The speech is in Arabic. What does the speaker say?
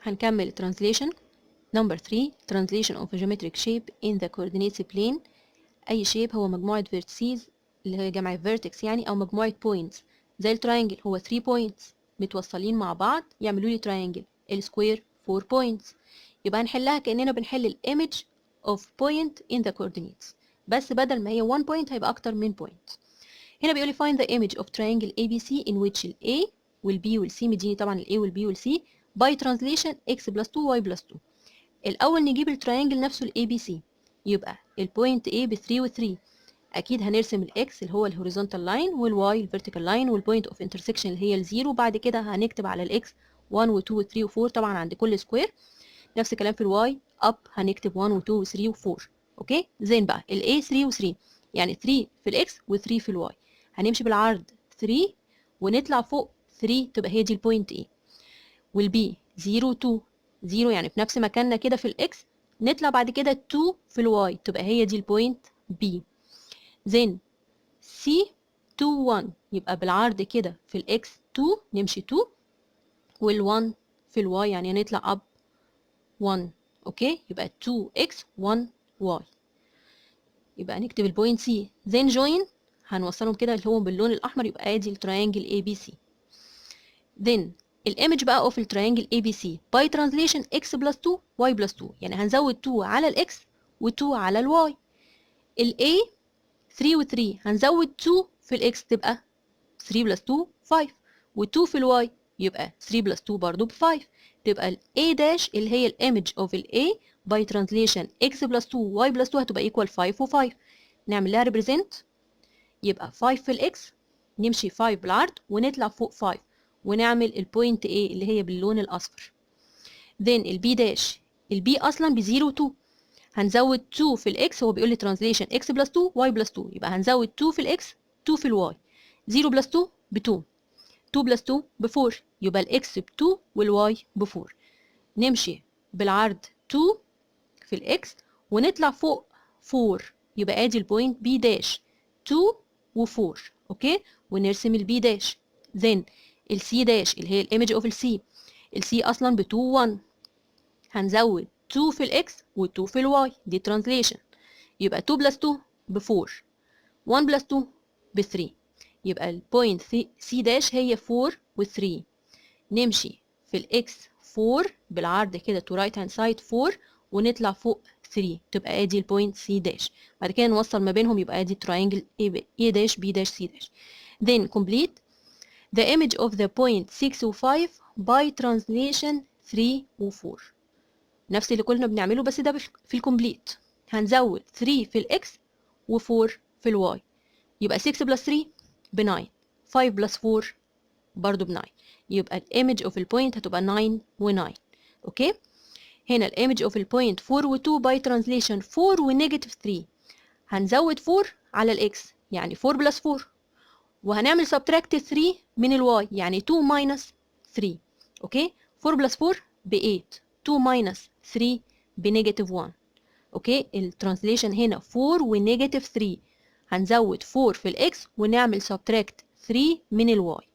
هنكمل translation. Number 3 translation of a geometric shape in the coordinates plane. أي shape هو مجموعة vertices اللي هي جمع vertex يعني، أو مجموعة points زي التراينجل هو 3 points متوصلين مع بعض يعملوا لي تراينجل. السكوير 4 points. يبقى هنحلها كأننا بنحل ال image of point in the coordinates، بس بدل ما هي 1 point هيبقى أكتر من point. هنا بيقول لي find the image of triangle ABC in which ال A وال B وال C، مديني طبعا ال A وال B وال C by translation x plus 2 y plus 2. الأول نجيب التراينجل نفسه ال ABC. يبقى البوينت A ب 3 و 3، أكيد هنرسم ال X اللي هو الهوريزونتال لاين وال Y الفيرتيكال لاين والبوينت اوف انترسكشن اللي هي الزيرو. بعد كده هنكتب على ال X 1 و 2 و 3 و 4 طبعا عند كل سكوير. نفس الكلام في ال Y up هنكتب 1 و 2 و 3 و 4. اوكي زين بقى ال A 3 و 3 يعني 3 في ال X و 3 في ال Y. هنمشي بالعرض 3 ونطلع فوق 3 تبقى هي دي البوينت A. والبي 0 2 0 يعني في نفس مكاننا كده في الاكس، نطلع بعد كده 2 في الواي تبقى هي دي البوينت بي. زين سي 2 1 يبقى بالعرض كده في الاكس 2 نمشي 2 وال1 في الواي يعني هنطلع اب 1. اوكي يبقى 2x 1y. يبقى نكتب البوينت سي. زين جوين هنوصلهم كده اللي هو باللون الاحمر يبقى ادي التراينجل اي بي سي. then الايمج بقى اوف التراينجل اي بي سي باي ترانزليشن x بلس 2 y بلس 2، يعني هنزود 2 على الاكس و2 على الواي. الاي 3 و 3 هنزود 2 في الاكس تبقى 3 بلس 2 5 و2 في الواي يبقى 3 بلس 2 برضو ب 5. تبقى الاي داش اللي هي الايمج اوف الاي باي ترانزليشن x بلس 2 y بلس 2 هتبقى ايكوال 5 و5. نعمل لها ريبريزنت يبقى 5 في الاكس نمشي 5 بالعرض ونطلع فوق 5 ونعمل البوينت A اللي هي باللون الأصفر. then البي داش البي أصلا ب 0 2 هنزود 2 في الإكس، هو بيقول لي ترانزليشن x بلس 2 y بلس 2 يبقى هنزود 2 في الإكس 2 في الواي. 0 بلس 2 ب 2 2 بلس 2 ب 4 يبقى الإكس ب 2 والواي ب 4. نمشي بالعرض 2 في الإكس ونطلع فوق 4 يبقى ادي البوينت بي داش 2 و 4. اوكي ونرسم البي داش. then السي داش اللي هي الايمج اوف السي. السي اصلا ب 2 1 هنزود 2 في الاكس و2 في الواي دي ترانزليشن يبقى 2 بلس 2 ب 4 1 بلس 2 ب 3 يبقى البوينت سي داش هي 4 و 3. نمشي في الاكس 4 بالعرض كده تو رايت هاند سايد 4 ونطلع فوق 3 تبقى ادي البوينت سي داش. بعد كده نوصل ما بينهم يبقى ادي تراينجل A داش B داش C داش. then complete the image of the point 6 و 5 by translation 3 و 4. نفس اللي كنا بنعمله بس ده في الكومبليت. هنزود 3 في الاكس و 4 في الواي يبقى 6 بلس 3 ب 9 5 بلس 4 برضو ب 9 يبقى الايمج اوف البوينت هتبقى 9 و 9. اوكي هنا الايمج اوف البوينت 4 و 2 باي ترانزليشن 4 ونيجاتيف 3 هنزود 4 على الاكس يعني 4 بلس 4 وهنعمل سبتراكت 3 من الواي يعني 2 ماينس 3. اوكي 4 بلس 4 ب 8 2 ماينس 3 بنيجاتيف 1. اوكي الترانزليشن هنا 4 ونيجاتيف 3 هنزود 4 في الاكس ونعمل سبتراكت 3 من الواي